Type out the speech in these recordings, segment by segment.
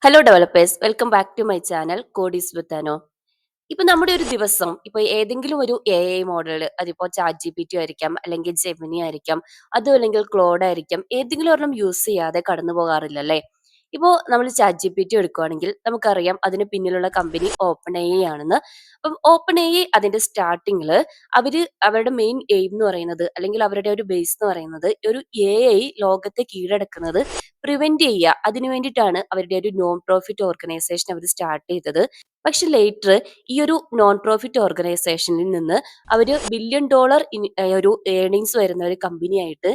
Hello developers, welcome back to my channel codies with Anu. ഇപ്പൊ നമ്മുടെ ഒരു ദിവസം ഇപ്പൊ ഏതെങ്കിലും ഒരു മോഡൽ, അതിപ്പോ ചാറ്റ് ജി പി ടി ആയിരിക്കാം, അല്ലെങ്കിൽ ജെമിനി ആയിരിക്കാം, അതും അല്ലെങ്കിൽ ക്ലോഡ് ആയിരിക്കാം, ഏതെങ്കിലും ഒരെണ്ണം യൂസ് ചെയ്യാതെ കടന്നു പോകാറില്ലല്ലേ? ഇപ്പോ നമ്മൾ ചാറ്റ് ജി പി ടി എടുക്കുകയാണെങ്കിൽ നമുക്കറിയാം അതിന് പിന്നിലുള്ള കമ്പനി ഓപ്പൺ എ ആണെന്ന്. അപ്പം ഓപ്പൺ എ അതിന്റെ സ്റ്റാർട്ടിങ്ങിൽ അവരുടെ മെയിൻ എയിം എന്ന് പറയുന്നത്, അല്ലെങ്കിൽ അവരുടെ ഒരു ബേസ് എന്ന് പറയുന്നത്, ഒരു ലോകത്തെ കീഴടക്കുന്നത് പ്രിവെന്റ് ചെയ്യുക. അതിനു വേണ്ടിയിട്ടാണ് അവരുടെ ഒരു നോൺ പ്രോഫിറ്റ് ഓർഗനൈസേഷൻ അവർ സ്റ്റാർട്ട് ചെയ്തത്. പക്ഷെ ലേറ്റർ ഈ ഒരു നോൺ പ്രോഫിറ്റ് ഓർഗനൈസേഷനിൽ നിന്ന് അവര് $1 ബില്യൺ ഒരു ഏർണിങ്സ് വരുന്ന ഒരു കമ്പനിയായിട്ട്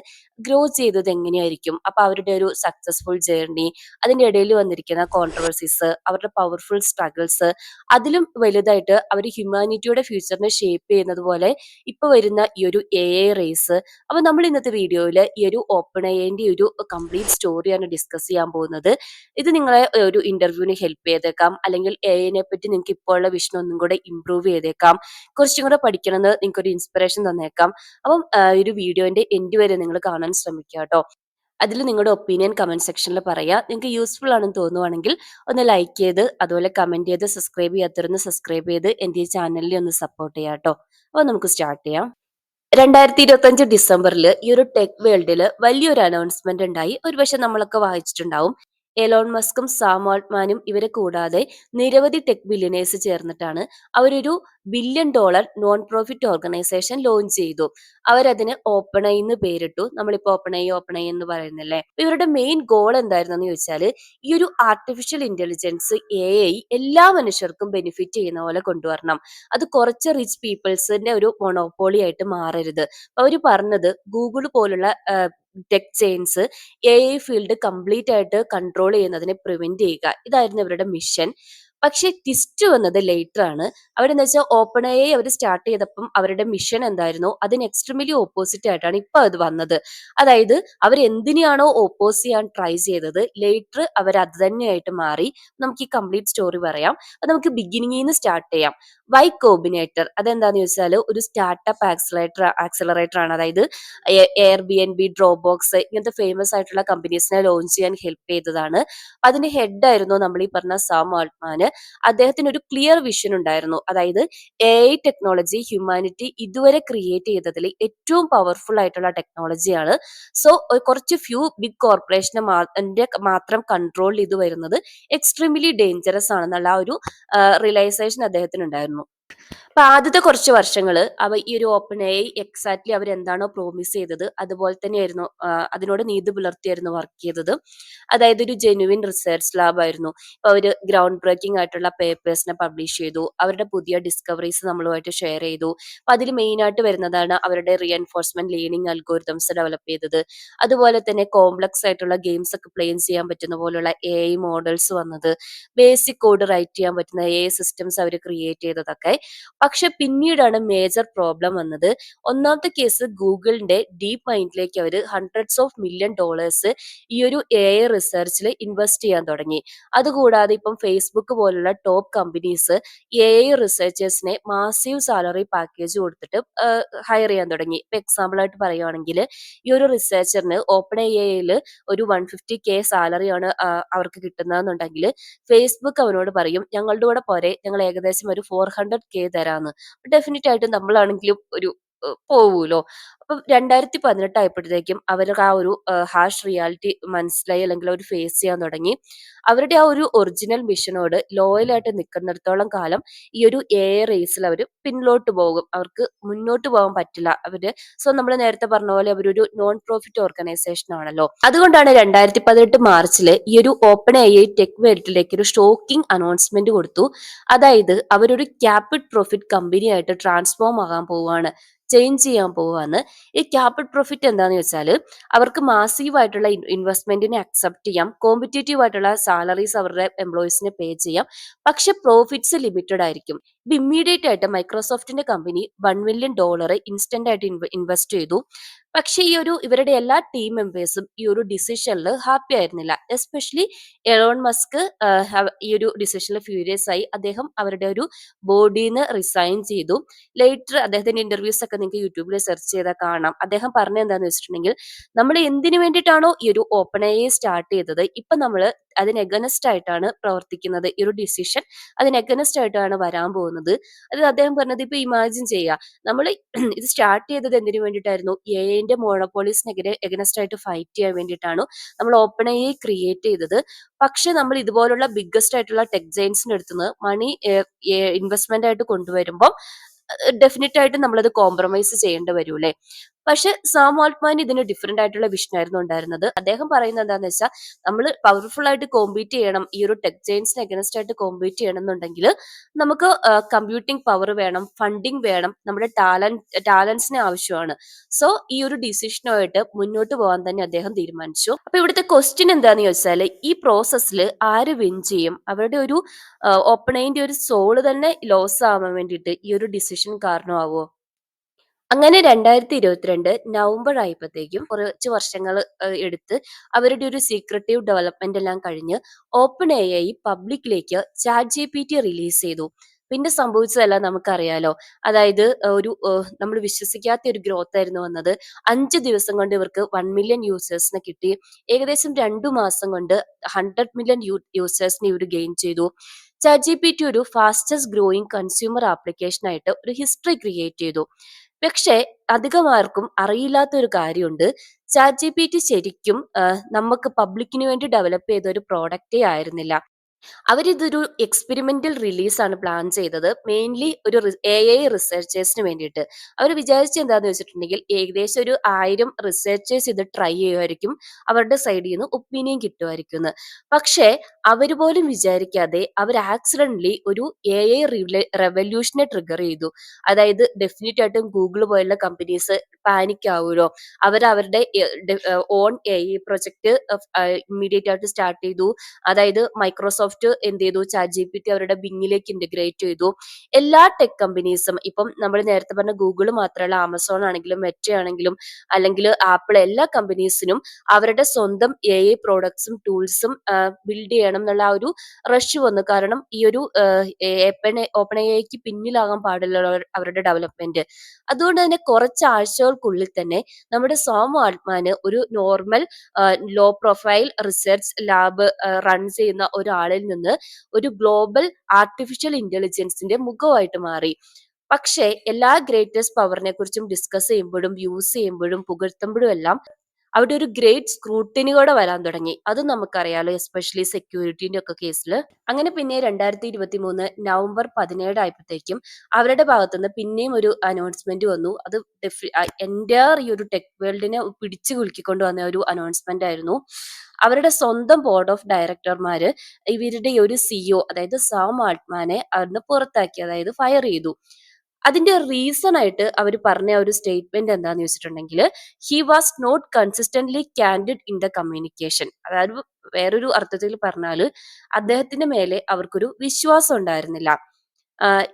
ഗ്രോ ചെയ്തത് എങ്ങനെയായിരിക്കും? അപ്പൊ അവരുടെ ഒരു സക്സസ്ഫുൾ ജേർണി, അതിന്റെ ഇടയിൽ വന്നിരിക്കുന്ന കോൺട്രവേഴ്സീസ്, അവരുടെ പവർഫുൾ സ്ട്രഗിൾസ്, അതിലും വലുതായിട്ട് അവർ ഹ്യൂമാനിറ്റിയുടെ ഫ്യൂച്ചറിനെ ഷേപ്പ് ചെയ്യുന്നത് പോലെ ഇപ്പൊ വരുന്ന ഈ ഒരു റേസ്. അപ്പൊ നമ്മൾ ഇന്നത്തെ വീഡിയോയിൽ ഈ ഒരു ഓപ്പൺ എന്റെ ഒരു കംപ്ലീറ്റ് സ്റ്റോറിയാണ് ഡിസ്കസ് ചെയ്യാൻ പോകുന്നത്. ഇത് നിങ്ങളെ ഒരു ഇന്റർവ്യൂവിന് ഹെൽപ്പ് ചെയ്തേക്കാം, അല്ലെങ്കിൽ എഐനെ പറ്റി നിങ്ങൾക്ക് ഇപ്പോൾ ഉള്ള വിഷൻ ഒന്നും കൂടെ ഇംപ്രൂവ് ചെയ്തേക്കാം, കുറച്ചും കൂടെ പഠിക്കണമെന്ന് നിങ്ങൾക്ക് ഒരു ഇൻസ്പിറേഷൻ തന്നേക്കാം. അപ്പം ഒരു വീഡിയോന്റെ എൻഡ് വരെ നിങ്ങൾ കാണാൻ ശ്രമിക്കുക കേട്ടോ. അതിൽ നിങ്ങളുടെ ഒപ്പീനിയൻ കമന്റ് സെക്ഷനിൽ പറയാ. നിങ്ങൾക്ക് യൂസ്ഫുൾ ആണെന്ന് തോന്നുവാണെങ്കിൽ ഒന്ന് ലൈക്ക് ചെയ്ത്, അതുപോലെ കമന്റ് ചെയ്ത്, സബ്സ്ക്രൈബ് ചെയ്യാത്തവരൊന്ന് സബ്സ്ക്രൈബ് ചെയ്ത് എന്റെ ഈ ചാനലിൽ ഒന്ന് സപ്പോർട്ട് ചെയ്യാം കേട്ടോ. അപ്പോൾ നമുക്ക് സ്റ്റാർട്ട് ചെയ്യാം. 2025 ഡിസംബറിൽ ഈ ഒരു ടെക് വേൾഡിൽ വലിയൊരു അനൗൺസ്മെന്റ് ഉണ്ടായി. ഒരുപക്ഷെ നമ്മളൊക്കെ വായിച്ചിട്ടുണ്ടാവും. എലോൺ മസ്കും സാം ആൾട്ട്മാനും ഇവരെ കൂടാതെ നിരവധി ടെക് ബില്യനേഴ്സ് ചേർന്നിട്ടാണ് അവരൊരു $1 billion non profit organisation launch ചെയ്തു. അവരതിന് ഓപ്പൺ ഐ എന്ന് പേരിട്ടു. നമ്മളിപ്പോ ഓപ്പൺ ഐ എന്ന് പറയുന്നില്ലേ. ഇവരുടെ മെയിൻ ഗോൾ എന്തായിരുന്നു എന്ന് ചോദിച്ചാൽ, ഈ ഒരു ആർട്ടിഫിഷ്യൽ ഇന്റലിജൻസ് എല്ലാ മനുഷ്യർക്കും ബെനിഫിറ്റ് ചെയ്യുന്ന പോലെ കൊണ്ടുവരണം. അത് കുറച്ച് റിച്ച് പീപ്പിൾസിന്റെ ഒരു മൊണോപ്പോളി ആയിട്ട് മാറരുത്. അവര് പറഞ്ഞത് ഗൂഗിൾ പോലുള്ള ടെക് ചെയിൻസ് ഫീൽഡ് കംപ്ലീറ്റ് ആയിട്ട് കൺട്രോൾ ചെയ്യുന്നതിനെ പ്രിവെന്റ് ചെയ്യുക. ഇതായിരുന്നു ഇവരുടെ മിഷൻ. പക്ഷെ ട്വിസ്റ്റ് വന്നത് ലേറ്റർ ആണ്. അവരെന്താ വെച്ചാൽ ഓപ്പൺ അവർ സ്റ്റാർട്ട് ചെയ്തപ്പം അവരുടെ മിഷൻ എന്തായിരുന്നു, അതിന് എക്സ്ട്രീംലി ഓപ്പോസിറ്റ് ആയിട്ടാണ് ഇപ്പൊ അത് വന്നത്. അതായത് അവർ എന്തിനെയാണോ ഓപ്പോസ് ചെയ്യാൻ ട്രൈ ചെയ്തത്, ലേറ്റർ അവർ അത് തന്നെയായിട്ട് മാറി. നമുക്ക് ഈ കംപ്ലീറ്റ് സ്റ്റോറി പറയാം. അത് നമുക്ക് ബിഗിനിങ്ങിൽ നിന്ന് സ്റ്റാർട്ട് ചെയ്യാം. വൈ കോബിനേറ്റർ അതെന്താന്ന് ചോദിച്ചാൽ ഒരു സ്റ്റാർട്ടപ്പ് ആക്സിലറേറ്റർ ആണ്. അതായത് എയർ ബി എൻ ബി, ഡ്രോബോക്സ് ഇങ്ങനത്തെ ഫേമസ് ആയിട്ടുള്ള കമ്പനീസിനെ ലോഞ്ച് ചെയ്യാൻ ഹെൽപ്പ് ചെയ്തതാണ്. അതിന്റെ ഹെഡ് ആയിരുന്നു നമ്മൾ ഈ പറഞ്ഞ സാം ആൾട്ട്മാന്. അദ്ദേഹത്തിന് ഒരു ക്ലിയർ വിഷൻ ഉണ്ടായിരുന്നു. അതായത് ടെക്നോളജി ഹ്യൂമാനിറ്റി ഇതുവരെ ക്രിയേറ്റ് ചെയ്തതിൽ ഏറ്റവും പവർഫുൾ ആയിട്ടുള്ള ടെക്നോളജിയാണ്. സോ കുറച്ച് ബിഗ് കോർപ്പറേഷനെ മാത്രം കൺട്രോൾ ചെയ്ത് വരുന്നത് എക്സ്ട്രീംലി ഡേഞ്ചറസ് ആണെന്നുള്ള ആ ഒരു റിയലൈസേഷൻ അദ്ദേഹത്തിന് ഉണ്ടായിരുന്നു. അപ്പൊ ആദ്യത്തെ കുറച്ച് വർഷങ്ങള് ഈ ഒരു ഓപ്പൺ എക്സാക്ട്ലി അവരെന്താണോ പ്രോമിസ് ചെയ്തത് അതുപോലെ തന്നെയായിരുന്നു, അതിനോട് നീതി പുലർത്തിയായിരുന്നു വർക്ക് ചെയ്തത്. അതായത് ഒരു ജെനുവിൻ റിസർച്ച് ലാബ് ആയിരുന്നു. അപ്പൊ അവര് ഗ്രൗണ്ട് ബ്രേക്കിംഗ് ആയിട്ടുള്ള പേപ്പേഴ്സിനെ പബ്ലിഷ് ചെയ്തു. അവരുടെ പുതിയ ഡിസ്കവറീസ് നമ്മളുമായിട്ട് ഷെയർ ചെയ്തു. അപ്പൊ അതിൽ മെയിൻ ആയിട്ട് വരുന്നതാണ് അവരുടെ റീഎൻഫോഴ്സ്മെന്റ് ലേണിംഗ് അൽഗോരിതംസ് ഡെവലപ്പ് ചെയ്തത്. അതുപോലെ തന്നെ കോംപ്ലക്സ് ആയിട്ടുള്ള ഗെയിംസ് ഒക്കെ പ്ലെയിൻ ചെയ്യാൻ പറ്റുന്ന പോലുള്ള മോഡൽസ് വന്നത്, ബേസിക് കോഡ് റൈറ്റ് ചെയ്യാൻ പറ്റുന്ന സിസ്റ്റംസ് അവർ ക്രിയേറ്റ് ചെയ്തതൊക്കെ. പക്ഷെ പിന്നീടാണ് മേജർ പ്രോബ്ലം വന്നത്. ഒന്നാമത്തെ കേസ്, ഗൂഗിളിന്റെ ഡീപ് മൈൻഡിലേക്ക് അവർ $100 of million ഈ ഒരു റിസർച്ചിൽ ഇൻവെസ്റ്റ് ചെയ്യാൻ തുടങ്ങി. അതുകൂടാതെ ഇപ്പം ഫേസ്ബുക്ക് പോലുള്ള ടോപ്പ് കമ്പനീസ് റിസർച്ചേഴ്സിനെ മാസീവ് സാലറി പാക്കേജ് കൊടുത്തിട്ട് ഹയർ ചെയ്യാൻ തുടങ്ങി. ഇപ്പൊ എക്സാമ്പിൾ ആയിട്ട് പറയുവാണെങ്കിൽ, ഈ ഒരു റിസർച്ചറിന് ഓപ്പൺ എയിൽ ഒരു 150K സാലറിയാണ് അവർക്ക് കിട്ടുന്നതെന്നുണ്ടെങ്കിൽ, ഫേസ്ബുക്ക് അവനോട് പറയും ഞങ്ങളുടെ കൂടെ പോരെ, ഞങ്ങൾ ഏകദേശം ഒരു 400K തരാന്ന്. ഡെഫിനറ്റ് ആയിട്ടും നമ്മളാണെങ്കിലും ഒരു പോവൂലോ. അപ്പം 2018 ആയപ്പോഴത്തേക്കും അവർക്ക് ആ ഒരു ഹാഷ് റിയാലിറ്റി മനസ്സിലായി, അല്ലെങ്കിൽ അവർ ഫേസ് ചെയ്യാൻ തുടങ്ങി. അവരുടെ ആ ഒരു ഒറിജിനൽ മിഷനോട് ലോയലായിട്ട് നിൽക്കുന്നിടത്തോളം കാലം ഈ ഒരു റേസിൽ അവർ പിന്നിലോട്ട് പോകും. അവർക്ക് മുന്നോട്ട് പോകാൻ പറ്റില്ല. നമ്മൾ നേരത്തെ പറഞ്ഞ പോലെ അവരൊരു നോൺ പ്രോഫിറ്റ് ഓർഗനൈസേഷൻ ആണല്ലോ. അതുകൊണ്ടാണ് 2018 മാർച്ചിൽ ഈ ഒരു ഓപ്പൺ ടെക് വേൾഡിലേക്ക് ഒരു ഷോക്കിംഗ് അനൗൺസ്മെന്റ് കൊടുത്തു. അതായത് അവരൊരു ക്യാപിറ്റൽ പ്രോഫിറ്റ് കമ്പനി ആയിട്ട് ട്രാൻസ്ഫോം ആകാൻ പോവുകയാണ്, ചേഞ്ച് ചെയ്യാൻ പോവാന്ന്. ഈ ക്യാപിറ്റൽ പ്രോഫിറ്റ് എന്താന്ന് വെച്ചാൽ, അവർക്ക് മാസീവ് ആയിട്ടുള്ള ഇൻവെസ്റ്റ്മെന്റിനെ അക്സെപ്റ്റ് ചെയ്യാം, കോമ്പറ്റേറ്റീവ് ആയിട്ടുള്ള സാലറീസ് അവരുടെ എംപ്ലോയീസിന് പേ ചെയ്യാം. പക്ഷെ പ്രോഫിറ്റ്സ് ലിമിറ്റഡ് ആയിരിക്കും. ഇപ്പൊ ഇമ്മീഡിയറ്റ് ആയിട്ട് മൈക്രോസോഫ്റ്റിന്റെ കമ്പനി $1 million ഇൻസ്റ്റന്റ് ആയിട്ട് ഇൻവെസ്റ്റ് ചെയ്തു. പക്ഷെ ഇവരുടെ എല്ലാ ടീം മെമ്പേഴ്സും ഈ ഒരു ഡിസിഷനിൽ ഹാപ്പി ആയിരുന്നില്ല. എസ്പെഷ്യലി എലോൺ മസ്ക് ഈ ഒരു ഡിസിഷനിൽ ഫ്യൂരിയസ് ആയി. അദ്ദേഹം അവരുടെ ഒരു ബോർഡിന്ന് റിസൈൻ ചെയ്തു. ലേറ്റർ അദ്ദേഹത്തിന്റെ ഇന്റർവ്യൂസ് ഒക്കെ നിങ്ങൾക്ക് യൂട്യൂബിൽ സെർച്ച് ചെയ്താൽ കാണാം. അദ്ദേഹം പറഞ്ഞത് എന്താണെന്ന് വെച്ചിട്ടുണ്ടെങ്കിൽ, നമ്മൾ എന്തിനു വേണ്ടിയിട്ടാണോ ഈ ഒരു ഓപ്പൺ സ്റ്റാർട്ട് ചെയ്തത്, ഇപ്പൊ നമ്മൾ അതിന് എഗനസ്റ്റ് ആയിട്ടാണ് പ്രവർത്തിക്കുന്നത്. ഈ ഒരു ഡിസിഷൻ അതിന് എഗനസ്റ്റ് ആയിട്ടാണ് വരാൻ പോകുന്നത്. അത് അദ്ദേഹം പറഞ്ഞത് ഇപ്പൊ ഇമാജിൻ ചെയ്യുക. നമ്മൾ ഇത് സ്റ്റാർട്ട് ചെയ്തത് എന്തിനു വേണ്ടിയിട്ടായിരുന്നു? എഐന്റെ മോണോപോളീസിനെതിരെ എഗനസ്റ്റ് ആയിട്ട് ഫൈറ്റ് ചെയ്യാൻ വേണ്ടിയിട്ടാണ് നമ്മൾ ഓപ്പൺ എഐ ക്രിയേറ്റ് ചെയ്തത്. പക്ഷെ നമ്മൾ ഇതുപോലുള്ള ബിഗ്ഗസ്റ്റ് ആയിട്ടുള്ള ടെക് ജയൻസിന്റെ അടുത്തുനിന്ന് മണി ഇൻവെസ്റ്റ്മെന്റ് ആയിട്ട് കൊണ്ടുവരുമ്പോൾ ഡെഫിനറ്റ് ആയിട്ട് നമ്മളത് കോംപ്രമൈസ് ചെയ്യേണ്ടി വരൂലേ. പക്ഷെ സാം ആൾട്ട്മാൻ ഇതിന് ഡിഫറെന്റ് ആയിട്ടുള്ള വിഷൻ ആയിരുന്നു ഉണ്ടായിരുന്നത്. അദ്ദേഹം പറയുന്നത് എന്താണെന്ന് വെച്ചാൽ നമ്മൾ പവർഫുൾ ആയിട്ട് കോമ്പീറ്റ് ചെയ്യണം, ഈ ഒരു ടെക് ജയൻസിന് അഗനസ്റ്റ് ആയിട്ട് കോമ്പീറ്റ് ചെയ്യണം എന്നുണ്ടെങ്കിൽ നമുക്ക് കമ്പ്യൂട്ടിംഗ് പവർ വേണം, ഫണ്ടിങ് വേണം, നമ്മുടെ ടാലൻസിന് ആവശ്യമാണ്. സോ ഈ ഒരു ഡിസിഷനുമായിട്ട് മുന്നോട്ട് പോകാൻ തന്നെ അദ്ദേഹം തീരുമാനിച്ചു. അപ്പൊ ഇവിടുത്തെ ക്വസ്റ്റ്യൻ എന്താന്ന് ചോദിച്ചാൽ, ഈ പ്രോസസ്സിൽ ആര് വിൻ ചെയ്യും? അവരുടെ ഒരു ഓപ്പണൈന്റെ ഒരു സോള് തന്നെ ലോസ് ആവാൻ വേണ്ടിയിട്ട് ഈ ഒരു ഡിസിഷൻ കാരണമാവോ? അങ്ങനെ 2022 നവംബർ ആയപ്പോഴത്തേക്കും കുറച്ച് വർഷങ്ങൾ എടുത്ത് അവരുടെ ഒരു സീക്രട്ടീവ് ഡെവലപ്മെന്റ് എല്ലാം കഴിഞ്ഞ് ഓപ്പൺ എ ഐ പബ്ലിക്കിലേക്ക് chat G P T release ചെയ്തു. പിന്നെ സംഭവിച്ചതെല്ലാം നമുക്കറിയാലോ. അതായത് ഒരു നമ്മൾ വിശ്വസിക്കാത്ത ഒരു ഗ്രോത്ത് ആയിരുന്നു വന്നത്. 5 ദിവസം കൊണ്ട് ഇവർക്ക് 1 മില്യൺ യൂസേഴ്സിനെ കിട്ടി. ഏകദേശം 2 മാസം കൊണ്ട് 100 മില്യൺ യൂസേഴ്സിനെ ഇവർ ഗെയിൻ ചെയ്തു. ചാറ്റ് ജി പി ടി ഒരു ഫാസ്റ്റസ്റ്റ് ഗ്രോയിങ് കൺസ്യൂമർ ആപ്ലിക്കേഷൻ ആയിട്ട് ഒരു ഹിസ്റ്ററി ക്രിയേറ്റ് ചെയ്തു. പക്ഷേ അധികം ആർക്കും അറിയില്ലാത്ത ഒരു കാര്യമുണ്ട്. ചാറ്റ് ജി പി ടി ശരിക്കും നമുക്ക് പബ്ലിക്കിന് വേണ്ടി ഡെവലപ്പ് ചെയ്ത ഒരു പ്രോഡക്റ്റേ ആയിരുന്നില്ല. അവരിതൊരു എക്സ്പെരിമെന്റൽ റിലീസാണ് പ്ലാൻ ചെയ്തത്. മെയിൻലി ഒരു AI റിസർച്ചേഴ്സിന് വേണ്ടിയിട്ട്. അവർ വിചാരിച്ചത് എന്താന്ന് വെച്ചിട്ടുണ്ടെങ്കിൽ ഏകദേശം ഒരു 1000 റിസർച്ചേഴ്സ് ഇത് ട്രൈ ചെയ്യുമായിരിക്കും. അവരുടെ സൈഡിൽ നിന്ന് ഒപ്പീനിയൻ കിട്ടുമായിരിക്കും. പക്ഷേ അവർ പോലും വിചാരിക്കാതെ അവർ ആക്സിഡന്റലി ഒരു AI റെവല്യൂഷനെ ട്രിഗർ ചെയ്തു. അതായത് ഡെഫിനറ്റ് ആയിട്ടും ഗൂഗിൾ പോലുള്ള കമ്പനീസ് പാനിക് ആവുമല്ലോ. അവരുടെ ഓൺ AI പ്രൊജക്ട് ഇമ്മീഡിയറ്റ് ആയിട്ട് സ്റ്റാർട്ട് ചെയ്തു. അതായത് മൈക്രോസോഫ്റ്റ് എന്ത് ചെയ്തു? ചാറ്റ് ജി പി ടി അവരുടെ ബിങ്ങിലേക്ക് ഇന്റഗ്രേറ്റ് ചെയ്തു. എല്ലാ ടെക് കമ്പനീസും ഇപ്പം നമ്മൾ നേരത്തെ പറഞ്ഞ ഗൂഗിൾ മാത്രമല്ല, ആമസോൺ ആണെങ്കിലും മെറ്റ ആണെങ്കിലും അല്ലെങ്കിൽ ആപ്പിൾ, എല്ലാ കമ്പനീസിനും അവരുടെ സ്വന്തം AI പ്രോഡക്ട്സും ടൂൾസും ബിൽഡ് ചെയ്യണം എന്നുള്ള ആ ഒരു റഷ് വന്നു. കാരണം ഈ ഒരു ഓപ്പൺ എഐക്ക് പിന്നിലാകാൻ പാടില്ല അവരുടെ ഡെവലപ്മെന്റ്. അതുകൊണ്ട് തന്നെ കുറച്ച് ആഴ്ചകൾക്കുള്ളിൽ തന്നെ നമ്മുടെ സോം ആൾട്ട്മാന് ഒരു normal low profile research lab run ചെയ്യുന്ന ഒരാളിൽ നിന്ന് ഒരു ഗ്ലോബൽ ആർട്ടിഫിഷ്യൽ ഇന്റലിജൻസിന്റെ മുഖമായിട്ട് മാറി. പക്ഷേ എല്ലാ ഗ്രേറ്റസ്റ്റ് പവറിനെ കുറിച്ചും ഡിസ്കസ് ചെയ്യുമ്പോഴും യൂസ് ചെയ്യുമ്പോഴും പുകഴ്ത്തുമ്പോഴും എല്ലാം അവിടെ ഒരു ഗ്രേറ്റ് സ്ക്രൂട്ടിനി കൂടെ വരാൻ തുടങ്ങി. അതും നമുക്കറിയാലോ, എസ്പെഷ്യലി സെക്യൂരിറ്റിന്റെ ഒക്കെ കേസിൽ. അങ്ങനെ പിന്നെ 2023 നവംബർ 17 ആയപ്പോഴത്തേക്കും അവരുടെ ഭാഗത്തുനിന്ന് പിന്നെയും ഒരു അനൗൺസ്മെന്റ് വന്നു. അത് എന്റയർ ഈ ഒരു ടെക് വേൾഡിനെ പിടിച്ചു കുലുക്കിക്കൊണ്ട് വന്ന ഒരു അനൗൺസ്മെന്റ് ആയിരുന്നു. അവരുടെ സ്വന്തം ബോർഡ് ഓഫ് ഡയറക്ടർമാര് ഇവരുടെ ഈ ഒരു സിഇഒ, അതായത് സാം ആൾട്ട്മാനെ അവിടുന്ന് പുറത്താക്കി, അതായത് ഫയർ ചെയ്തു. അതിന്റെ റീസൺ ആയിട്ട് അവർ പറഞ്ഞ ഒരു സ്റ്റേറ്റ്മെന്റ് എന്താന്ന് വെച്ചിട്ടുണ്ടെങ്കിൽ, he was not consistently candid in the communication. അതായത് വേറൊരു അർത്ഥത്തിൽ പറഞ്ഞാല് അദ്ദേഹത്തിന്റെ മേലെ അവർക്കൊരു വിശ്വാസം ഉണ്ടായിരുന്നില്ല. ആഹ്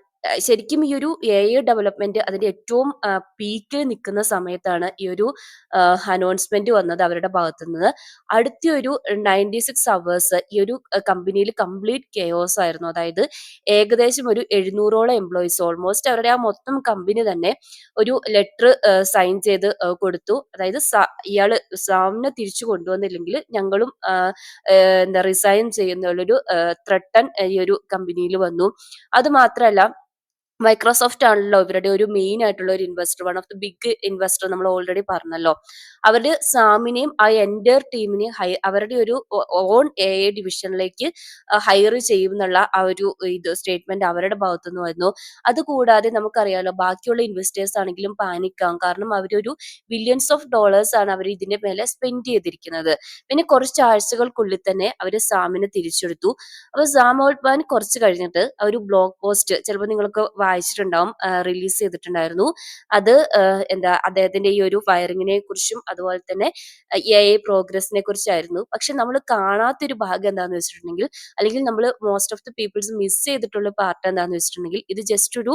ശരിക്കും ഈ ഒരു AI ഡെവലപ്മെന്റ് അതിന്റെ ഏറ്റവും പീക്കിൽ നിൽക്കുന്ന സമയത്താണ് ഈ ഒരു അനൗൺസ്മെന്റ് വന്നത് അവരുടെ ഭാഗത്തു നിന്ന്. അടുത്ത ഒരു 96 അവേഴ്സ് ഈ ഒരു കമ്പനിയിൽ കംപ്ലീറ്റ് കെയോസ് ആയിരുന്നു. അതായത് ഏകദേശം ഒരു 700ഓളം എംപ്ലോയീസ്, ഓൾമോസ്റ്റ് അവരുടെ ആ മൊത്തം കമ്പനി തന്നെ ഒരു ലെറ്റർ സൈൻ ചെയ്ത് കൊടുത്തു. അതായത് ഇയാള് സാമിനെ തിരിച്ചു കൊണ്ടുവന്നില്ലെങ്കിൽ ഞങ്ങളും എന്താ റിസൈൻ ചെയ്യുന്നുള്ളൊരു ത്രട്ടൺ ഈ ഒരു കമ്പനിയിൽ വന്നു. അത് മാത്രമല്ല, മൈക്രോസോഫ്റ്റ് ആണല്ലോ ഇവരുടെ ഒരു മെയിൻ ആയിട്ടുള്ള ഒരു investor, one of the big investor, നമ്മൾ ഓൾറെഡി പറഞ്ഞല്ലോ. അവര് സാമിനെയും ആ എൻറ്റയർ ടീമിനെയും അവരുടെ ഒരു ഓൺ AI ഡിവിഷനിലേക്ക് ഹയർ ചെയ്യും എന്നുള്ള ആ ഒരു ഇത് സ്റ്റേറ്റ്മെന്റ് അവരുടെ ഭാഗത്തുനിന്ന് വന്നു. അതുകൂടാതെ നമുക്കറിയാലോ, ബാക്കിയുള്ള ഇൻവെസ്റ്റേഴ്സ് ആണെങ്കിലും പാനിക് ആവും. കാരണം അവരൊരു ബില്യൺസ് ഓഫ് ഡോളേഴ്സ് ആണ് അവർ ഇതിന്റെ മേലെ സ്പെൻഡ് ചെയ്തിരിക്കുന്നത്. പിന്നെ കുറച്ച് ആഴ്ചകൾക്കുള്ളിൽ തന്നെ അവര് സാമിനെ തിരിച്ചെടുത്തു. അപ്പൊ സാം ഓൾട്ട്മാൻ കുറച്ച് കഴിഞ്ഞിട്ട് ഒരു ബ്ലോഗ് പോസ്റ്റ് ചിലപ്പോൾ നിങ്ങൾക്ക് വായിച്ചിട്ടുണ്ടാവും, റിലീസ് ചെയ്തിട്ടുണ്ടായിരുന്നു. അത് എന്താ അദ്ദേഹത്തിന്റെ ഈ ഒരു ഫയറിങ്ങിനെ കുറിച്ചും അതുപോലെ തന്നെ AI പ്രോഗ്രസിനെ കുറിച്ചായിരുന്നു. പക്ഷെ നമ്മൾ കാണാത്തൊരു ഭാഗം എന്താന്ന് വെച്ചിട്ടുണ്ടെങ്കിൽ, അല്ലെങ്കിൽ നമ്മൾ most of the peoples miss ചെയ്തിട്ടുള്ള പാർട്ട് എന്താന്ന് വെച്ചിട്ടുണ്ടെങ്കിൽ, ഇത് ജസ്റ്റ് ഒരു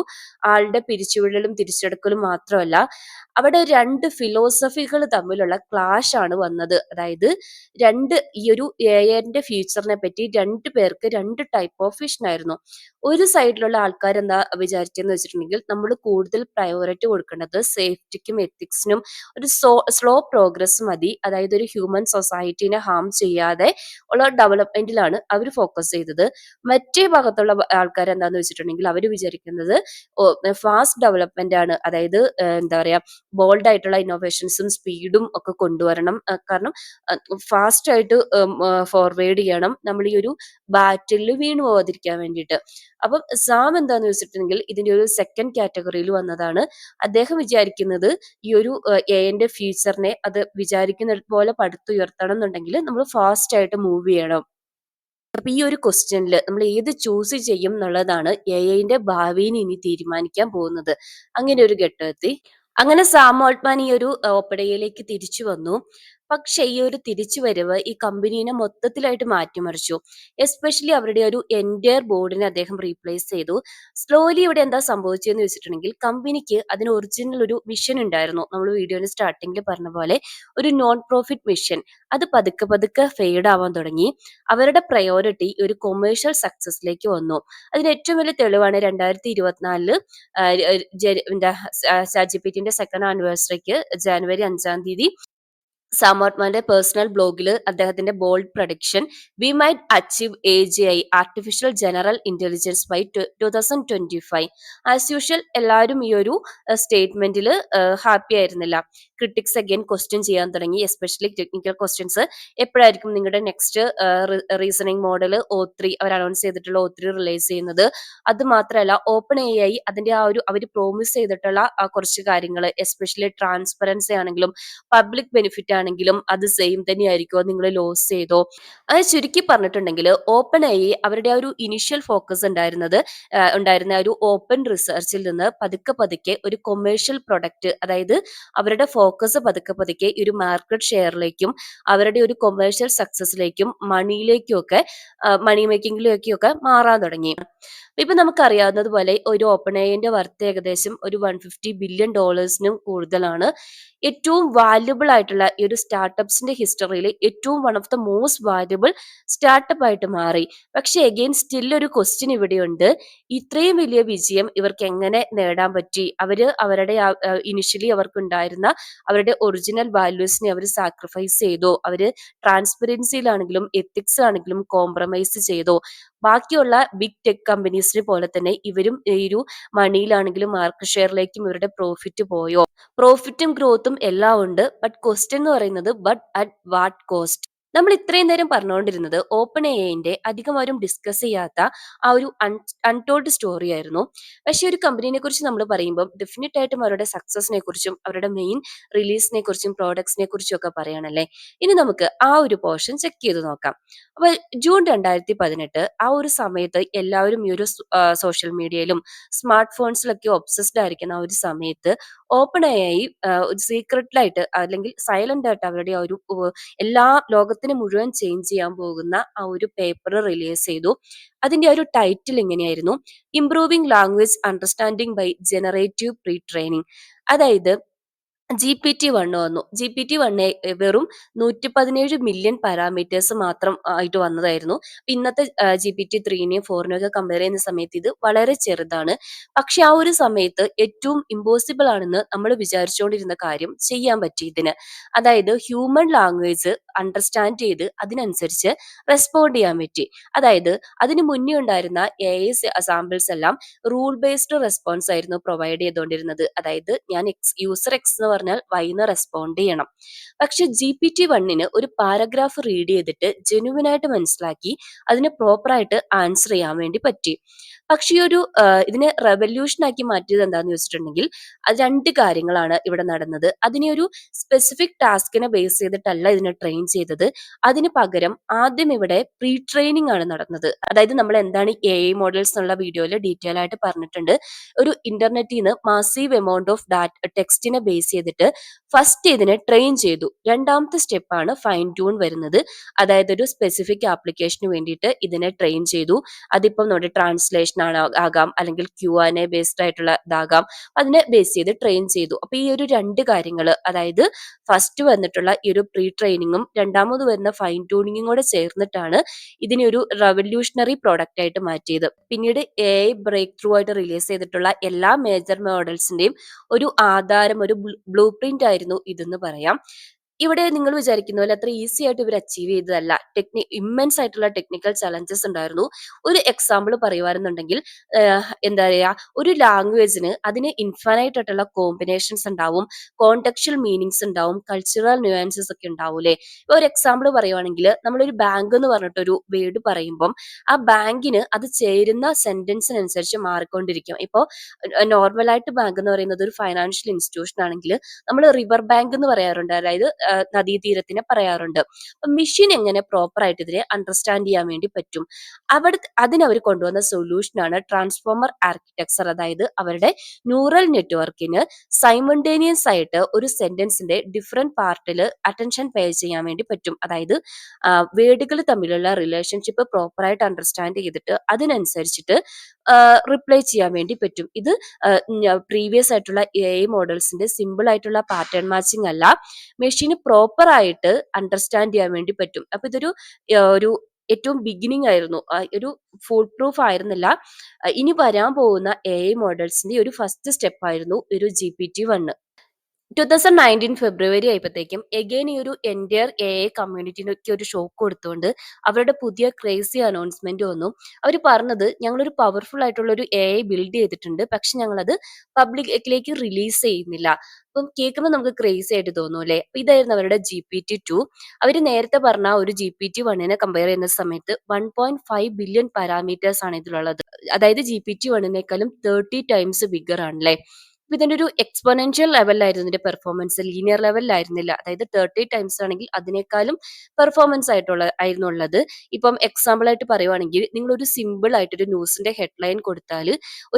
ആളുടെ പിരിച്ചുവിടലും തിരിച്ചെടുക്കലും മാത്രമല്ല, അവിടെ രണ്ട് ഫിലോസഫികൾ തമ്മിലുള്ള ക്ലാഷ് ആണ് വന്നത്. അതായത് ഈ ഒരു AI ഫ്യൂച്ചറിനെ പറ്റി രണ്ട് പേർക്ക് രണ്ട് ടൈപ്പ് ഓഫ് വിഷൻ ആയിരുന്നു. ഒരു സൈഡിലുള്ള ആൾക്കാർ എന്താ വിചാരിച്ചതെന്ന് വെച്ചിട്ടുണ്ടെങ്കിൽ നമ്മൾ കൂടുതൽ പ്രയോറിറ്റി കൊടുക്കേണ്ടത് സേഫ്റ്റിക്കും എത്തിക്സിനും ഒരു സ്ലോ പ്രോഗ്രസ് മതി. അതായത് ഒരു ഹ്യൂമൻ സൊസൈറ്റീനെ ഹാം ചെയ്യാതെ ഉള്ള ഡെവലപ്മെന്റിലാണ് അവർ ഫോക്കസ് ചെയ്തത്. മറ്റേ ഭാഗത്തുള്ള ആൾക്കാർ എന്താന്ന് വെച്ചിട്ടുണ്ടെങ്കിൽ അവർ വിചാരിക്കുന്നത് ഫാസ്റ്റ് ഡെവലപ്മെന്റ് ആണ്. അതായത് എന്താ പറയാ, ബോൾഡ് ആയിട്ടുള്ള ഇന്നോവേഷൻസും സ്പീഡും ഒക്കെ കൊണ്ടുവരണം. കാരണം ഫാസ്റ്റ് ആയിട്ട് ഫോർവേഡ് ചെയ്യണം നമ്മൾ ഈ ഒരു ബാറ്റിൽ വീണു പോകാതിരിക്കാൻ വേണ്ടിയിട്ട്. അപ്പം സാം എന്താന്ന് വെച്ചിട്ടുണ്ടെങ്കിൽ ഇതിന്റെ ഒരു സെക്കൻഡ് കാറ്റഗറിയിൽ വന്നതാണ്. അദ്ദേഹം വിചാരിക്കുന്നത് ഈ ഒരു എന്റെ ഫ്യൂച്ചറിനെ അത് വിചാരിക്കുന്ന പോലെ പടുത്തുയർത്തണം എന്നുണ്ടെങ്കിൽ നമ്മൾ ഫാസ്റ്റ് ആയിട്ട് മൂവ് ചെയ്യണം. അപ്പൊ ഈ ഒരു ക്വസ്റ്റ്യനിൽ നമ്മൾ ഏത് ചൂസ് ചെയ്യും എന്നുള്ളതാണ് എഐന്റെ ഭാവിയിൽ ഇനി തീരുമാനിക്കാൻ പോകുന്നത്. അങ്ങനെ ഒരു ഘട്ടമെത്തി. അങ്ങനെ സാം ഓൾട്ട്മാൻ ഈ ഒരു ഓപ്പഡയിലേക്ക് തിരിച്ചു വന്നു. പക്ഷെ ഈ ഒരു തിരിച്ചു വരവ് ഈ കമ്പനീനെ മൊത്തത്തിലായിട്ട് മാറ്റിമറിച്ചു. എസ്പെഷ്യലി അവരുടെ ഒരു എൻറ്റയർ ബോർഡിനെ അദ്ദേഹം റീപ്ലേസ് ചെയ്തു. സ്ലോലി ഇവിടെ എന്താ സംഭവിച്ചതെന്ന് വെച്ചിട്ടുണ്ടെങ്കിൽ കമ്പനിക്ക് അതിന് ഒറിജിനൽ ഒരു വിഷൻ ഉണ്ടായിരുന്നു. നമ്മൾ വീഡിയോയുടെ സ്റ്റാർട്ടിങ്ങിൽ പറഞ്ഞ പോലെ ഒരു നോൺ പ്രോഫിറ്റ് മിഷൻ. അത് പതുക്കെ പതുക്കെ ഫെയ്ഡ് ആവാൻ തുടങ്ങി. അവരുടെ പ്രയോറിറ്റി ഒരു കൊമേഴ്ഷ്യൽ സക്സസിലേക്ക് വന്നു. അതിന് ഏറ്റവും വലിയ തെളിവാണ് 2024 എന്താ ചാറ്റ്ജിപിടിന്റെ സെക്കൻഡ് ആനിവേഴ്സറിക്ക് ജനുവരി 5 സാം ഓൾട്ട്മാന്റെ പേഴ്സണൽ ബ്ലോഗിൽ അദ്ദേഹത്തിന്റെ bold prediction, we might achieve AGI artificial general intelligence by 2025. As usual എല്ലാവരും ഈ ഒരു സ്റ്റേറ്റ്മെന്റിൽ ഹാപ്പി ആയിരുന്നില്ല. ക്രിട്ടിക്സ് അഗൈൻ ക്വസ്റ്റ്യൻ ചെയ്യാൻ തുടങ്ങി. എസ്പെഷ്യലി ടെക്നിക്കൽ ക്വസ്റ്റ്യൻസ്, എപ്പോഴായിരിക്കും നിങ്ങളുടെ നെക്സ്റ്റ് റീസണിങ് മോഡൽ O3 അവർ അനൗൺസ് ചെയ്തിട്ടുള്ള O3 റിലീസ് ചെയ്യുന്നത്? അത് മാത്രമല്ല ഓപ്പൺ AI അതിന്റെ ആ ഒരു അവർ പ്രോമിസ് ചെയ്തിട്ടുള്ള കുറച്ച് കാര്യങ്ങൾ, എസ്പെഷ്യലി ട്രാൻസ്പെറൻസി ആണെങ്കിലും പബ്ലിക് ബെനിഫിറ്റ് ആണെങ്കിലും അത് സെയിം തന്നെയായിരിക്കുമോ, നിങ്ങൾ ലോസ് ചെയ്തോ? അത് ചുരുക്കി പറഞ്ഞിട്ടുണ്ടെങ്കിൽ ഓപ്പൺ AI അവരുടെ ആ ഒരു ഇനിഷ്യൽ ഫോക്കസ് ഉണ്ടായിരുന്ന ഒരു ഓപ്പൺ റിസർച്ചിൽ നിന്ന് പതുക്കെ പതുക്കെ ഒരു കൊമേഴ്ഷ്യൽ പ്രൊഡക്റ്റ്, അതായത് അവരുടെ ഫോക്കസ് പതുക്കെ പതുക്കെ ഈ ഒരു മാർക്കറ്റ് ഷെയറിലേക്കും അവരുടെ ഒരു കൊമേഴ്ഷ്യൽ സക്സസിലേക്കും മണിയിലേക്കും ഒക്കെ മണി മേക്കിങ്ങിലേക്കും ഒക്കെ മാറാൻ തുടങ്ങി. ഇപ്പൊ നമുക്കറിയാവുന്നത് പോലെ ഒരു ഓപ്പൺ ഐന്റെ വർത്ത് ഏകദേശം ഒരു $150 ബില്യൺ കൂടുതലാണ്. ഏറ്റവും വാല്യുബിൾ ആയിട്ടുള്ള ഈ ഒരു സ്റ്റാർട്ടപ്സിന്റെ ഹിസ്റ്ററിയിൽ ഏറ്റവും one of the most valuable startup ആയിട്ട് മാറി. പക്ഷെ അഗെയിൻ സ്റ്റിൽ ഒരു ക്വസ്റ്റ്യൻ ഇവിടെയുണ്ട്. ഇത്രയും വലിയ വിജയം ഇവർക്ക് എങ്ങനെ നേടാൻ പറ്റി? അവരുടെ ഇനിഷ്യലി അവർക്കുണ്ടായിരുന്ന അവരുടെ ഒറിജിനൽ വാല്യൂസിനെ അവർ സാക്രിഫൈസ് ചെയ്തോ? അവര് ട്രാൻസ്പെറൻസിയിലാണെങ്കിലും എത്തിക്സിലാണെങ്കിലും കോംപ്രമൈസ് ചെയ്തോ? ബാക്കിയുള്ള ബിഗ് ടെക് കമ്പനീസിനെ പോലെ തന്നെ ഇവരും ഈ ഒരു മണിയിലാണെങ്കിലും മാർക്കറ്റ് ഷെയറിലേക്കും ഇവരുടെ പ്രോഫിറ്റ് പോയോ? പ്രോഫിറ്റും ഗ്രോത്തും എല്ലാം ഉണ്ട്. ബട്ട് ക്വസ്റ്റ്യൻ എന്ന് പറയുന്നത് ബട്ട് അറ്റ് വാട്ട് കോസ്റ്റ്? നമ്മൾ ഇത്രയും നേരം പറഞ്ഞുകൊണ്ടിരുന്നത് ഓപ്പൺ എഐന്റെ അധികം ആരും ഡിസ്കസ് ചെയ്യാത്ത ആ ഒരു അൺടോൾഡ് സ്റ്റോറി ആയിരുന്നു. പക്ഷെ ഒരു കമ്പനീനെ കുറിച്ച് നമ്മൾ പറയുമ്പോൾ ഡെഫിനറ്റ് ആയിട്ടും അവരുടെ സക്സസിനെ കുറിച്ചും അവരുടെ മെയിൻ റിലീസിനെ കുറിച്ചും പ്രോഡക്ട്സിനെ കുറിച്ചും ഒക്കെ പറയണല്ലേ. ഇനി നമുക്ക് ആ ഒരു പോർഷൻ ചെക്ക് ചെയ്ത് നോക്കാം. അപ്പൊ ജൂൺ 2018 ആ ഒരു സമയത്ത് എല്ലാവരും ഈ ഒരു സോഷ്യൽ മീഡിയയിലും സ്മാർട്ട് ഫോൺസിലൊക്കെ ഒബ്സസ്ഡ് ആയിരിക്കുന്ന ആ ഒരു സമയത്ത് ഓപ്പൺ AI സീക്രട്ടിലായിട്ട് അല്ലെങ്കിൽ സൈലന്റ് ആയിട്ട് അവരുടെ ആ ഒരു എല്ലാ ലോകത്തിന് മുഴുവൻ ചേഞ്ച് ചെയ്യാൻ പോകുന്ന ആ ഒരു പേപ്പർ റിലീസ് ചെയ്തു. അതിന്റെ ആ ഒരു ടൈറ്റിൽ ഇങ്ങനെയായിരുന്നു: improving language understanding by generative pre training. അതായത് GPT-1 വന്നു. GPT-1 വെറും 117 മില്യൺ പാരാമീറ്റേഴ്സ് മാത്രം ആയിട്ട് വന്നതായിരുന്നു. ഇന്നത്തെ GPT-3നെയും 4നെയും ഒക്കെ കമ്പയർ ചെയ്യുന്ന സമയത്ത് ഇത് വളരെ ചെറുതാണ്. പക്ഷെ ആ ഒരു സമയത്ത് ഏറ്റവും ഇമ്പോസിബിൾ ആണെന്ന് നമ്മൾ വിചാരിച്ചുകൊണ്ടിരുന്ന കാര്യം ചെയ്യാൻ പറ്റി ഇതിന്. അതായത് ഹ്യൂമൻ ലാംഗ്വേജ് അണ്ടർസ്റ്റാൻഡ് ചെയ്ത് അതിനനുസരിച്ച് റെസ്പോണ്ട് ചെയ്യാൻ പറ്റി. അതായത് അതിന് മുന്നേ ഉണ്ടായിരുന്ന AI സാമ്പിൾസ് എല്ലാം റൂൾ ബേസ്ഡ് റെസ്പോൺസ് ആയിരുന്നു പ്രൊവൈഡ് ചെയ്തുകൊണ്ടിരുന്നത്. അതായത് ഞാൻ യൂസർ എക്സ് എന്ന് പറഞ്ഞാൽ വൈന്ന് റെസ്പോണ്ട് ചെയ്യണം. പക്ഷെ GPT-1ന് ഒരു പാരഗ്രാഫ് റീഡ് ചെയ്തിട്ട് ജെനുവിൻ ആയിട്ട് മനസ്സിലാക്കി അതിന് പ്രോപ്പറായിട്ട് ആൻസർ ചെയ്യാൻ വേണ്ടി പറ്റി. പക്ഷെ ഈ ഒരു ഇതിനെ റെവല്യൂഷൻ ആക്കി മാറ്റിയത് എന്താന്ന് വെച്ചിട്ടുണ്ടെങ്കിൽ അത് രണ്ട് കാര്യങ്ങളാണ് ഇവിടെ നടന്നത്. അതിനെ ഒരു സ്പെസിഫിക് ടാസ്കിനെ ബേസ് ചെയ്തിട്ടല്ല ഇതിനെ ട്രെയിൻ ചെയ്തത്. അതിന് പകരം ആദ്യം ഇവിടെ പ്രീ ട്രെയിനിങ് ആണ് നടന്നത്. അതായത് നമ്മൾ എന്താണ് AI മോഡൽസ് എന്നുള്ള വീഡിയോയിൽ ഡീറ്റെയിൽ ആയിട്ട് പറഞ്ഞിട്ടുണ്ട്. ഒരു ഇന്റർനെറ്റിൽ നിന്ന് മാസീവ് എമൗണ്ട് ഓഫ് ടെക്സ്റ്റിനെ ബേസ് ചെയ്തിട്ട് ഫസ്റ്റ് ഇതിനെ ട്രെയിൻ ചെയ്തു. രണ്ടാമത്തെ സ്റ്റെപ്പാണ് ഫൈൻ ട്യൂൺ വരുന്നത്. അതായത് ഒരു സ്പെസിഫിക് ആപ്ലിക്കേഷന് വേണ്ടിയിട്ട് ഇതിനെ ട്രെയിൻ ചെയ്തു. അതിപ്പം നമ്മുടെ ട്രാൻസ്ലേഷൻ ആകാം, അല്ലെങ്കിൽ Q&A ബേസ്ഡ് ആയിട്ടുള്ള ഇതാകാം. അതിനെ ബേസ് ചെയ്ത് ട്രെയിൻ ചെയ്തു. അപ്പൊ ഈ ഒരു രണ്ട് കാര്യങ്ങൾ, അതായത് ഫസ്റ്റ് വന്നിട്ടുള്ള ഈ ഒരു പ്രീ ട്രെയിനിങ്ങും രണ്ടാമത് വരുന്ന ഫൈൻ ട്യൂണിങ്ങും കൂടെ ചേർന്നിട്ടാണ് ഇതിനെ ഒരു റവല്യൂഷണറി പ്രോഡക്റ്റ് ആയിട്ട് മാറ്റിയത്. പിന്നീട് AI ബ്രേക്ക് ത്രൂ ആയിട്ട് റിലീസ് ചെയ്തിട്ടുള്ള എല്ലാ മേജർ മോഡൽസിന്റെയും ഒരു ആധാരം, ഒരു ബ്ലൂ പ്രിന്റ് ആയിരുന്നു ഇതെന്ന് പറയാം. ഇവിടെ നിങ്ങൾ വിചാരിക്കുന്ന പോലെ അത്ര ഈസി ആയിട്ട് ഇവർ അച്ചീവ് ചെയ്തതല്ല. ഇമ്മൻസ് ആയിട്ടുള്ള ടെക്നിക്കൽ ചലഞ്ചസ് ഉണ്ടായിരുന്നു. ഒരു എക്സാമ്പിൾ പറയുവാണെന്നുണ്ടെങ്കിൽ, എന്താ പറയാ, ഒരു ലാംഗ്വേജിന് അതിന് ഇൻഫൈനൈറ്റ് ആയിട്ടുള്ള കോമ്പിനേഷൻസ് ഉണ്ടാവും, കോണ്ടെക്ച്വൽ മീനിങ്സ് ഉണ്ടാവും, കൾച്ചറൽ ന്യൂആൻസസ് ഒക്കെ ഉണ്ടാവൂലേ. ഇപ്പൊ ഒരു എക്സാമ്പിൾ പറയുവാണെങ്കിൽ, നമ്മളൊരു ബാങ്ക് എന്ന് പറഞ്ഞിട്ടൊരു വേർഡ് പറയുമ്പം ആ ബാങ്കിന് അത് ചേരുന്ന സെന്റൻസിനനുസരിച്ച് മാറിക്കൊണ്ടിരിക്കും. ഇപ്പോൾ നോർമലായിട്ട് ബാങ്ക് എന്ന് പറയുന്നത് ഒരു ഫൈനാൻഷ്യൽ ഇൻസ്റ്റിറ്റ്യൂഷൻ ആണെങ്കിൽ നമ്മൾ റിവർ ബാങ്ക് എന്ന് പറയാറുണ്ട്, അതായത് നദീതീരത്തിനെ പറയാറുണ്ട്. മെഷീൻ എങ്ങനെ പ്രോപ്പർ ആയിട്ട് ഇതിനെ അണ്ടർസ്റ്റാൻഡ് ചെയ്യാൻ വേണ്ടി പറ്റും, അവിടെ അതിനവർ കൊണ്ടുവന്ന സൊല്യൂഷനാണ് ട്രാൻസ്ഫോമർ ആർക്കിടെക്ചർ. അതായത് അവരുടെ ന്യൂറൽ നെറ്റ്വർക്കിന് സൈമൾട്ടേനിയസ് ആയിട്ട് ഒരു സെന്റൻസിന്റെ ഡിഫറെന്റ് പാർട്ടിൽ അറ്റൻഷൻ പേ ചെയ്യാൻ വേണ്ടി പറ്റും. അതായത് വേർഡുകൾ തമ്മിലുള്ള റിലേഷൻഷിപ്പ് പ്രോപ്പർ ആയിട്ട് അണ്ടർസ്റ്റാൻഡ് ചെയ്തിട്ട് അതിനനുസരിച്ചിട്ട് റിപ്ലൈ ചെയ്യാൻ വേണ്ടി പറ്റും. ഇത് പ്രീവിയസ് ആയിട്ടുള്ള AI മോഡൽസിന്റെ സിമ്പിൾ ആയിട്ടുള്ള പാറ്റേൺ മാച്ചിങ് അല്ല, മെഷീന് പ്രോപ്പർ ആയിട്ട് അണ്ടർസ്റ്റാൻഡ് ചെയ്യാൻ വേണ്ടി പറ്റും. അപ്പൊ ഇതൊരു ഒരു ഏറ്റവും ബിഗിനിങ് ആയിരുന്നു, ഒരു ഫുൾ പ്രൂഫ് ആയിരുന്നില്ല. ഇനി വരാൻ പോകുന്ന AI മോഡൽസിന്റെ ഒരു ഫസ്റ്റ് സ്റ്റെപ്പ് ആയിരുന്നു ഒരു GPT-1. 2019 ഫെബ്രുവരി ആയപ്പോഴത്തേക്കും എഗെയിൻ ഈ ഒരു എൻറ്റയർ AI കമ്മ്യൂണിറ്റിനൊക്കെ ഒരു ഷോക്ക് കൊടുത്തുകൊണ്ട് അവരുടെ പുതിയ ക്രേസി അനൗൺസ്മെന്റ് വന്നു. അവർ പറഞ്ഞത്, ഞങ്ങളൊരു പവർഫുൾ ആയിട്ടുള്ള ഒരു AI ബിൽഡ് ചെയ്തിട്ടുണ്ട്, പക്ഷെ ഞങ്ങളത് പബ്ലിക്കിലേക്ക് റിലീസ് ചെയ്യുന്നില്ല. അപ്പം കേൾക്കുമ്പോൾ നമുക്ക് ക്രേസി ആയിട്ട് തോന്നും അല്ലേ. അപ്പൊ ഇതായിരുന്നു അവരുടെ GPT-2. അവർ നേരത്തെ പറഞ്ഞ ഒരു GPT-1നെ കമ്പയർ ചെയ്യുന്ന സമയത്ത് 1.5 ബില്യൺ പാരാമീറ്റേഴ്സ് ആണ് ഇതിലുള്ളത്. അതായത് GPT-1നേക്കാളും 30 ടൈംസ് ബിഗർ ആണല്ലേ. അപ്പൊ ഇതിന്റെ ഒരു എക്സ്പൊണൻഷ്യൽ ലെവലിലായിരുന്നു ഇതിന്റെ പെർഫോമൻസ്, ലീനിയർ ലെവലിലായിരുന്നില്ല. അതായത് 30 ടൈംസ് ആണെങ്കിൽ അതിനേക്കാളും പെർഫോമൻസ് ആയിരുന്നു ഉള്ളത്. ഇപ്പം എക്സാമ്പിൾ ആയിട്ട് പറയുവാണെങ്കിൽ, നിങ്ങൾ ഒരു സിമ്പിൾ ആയിട്ട് ഒരു ന്യൂസിന്റെ ഹെഡ്ലൈൻ കൊടുത്താൽ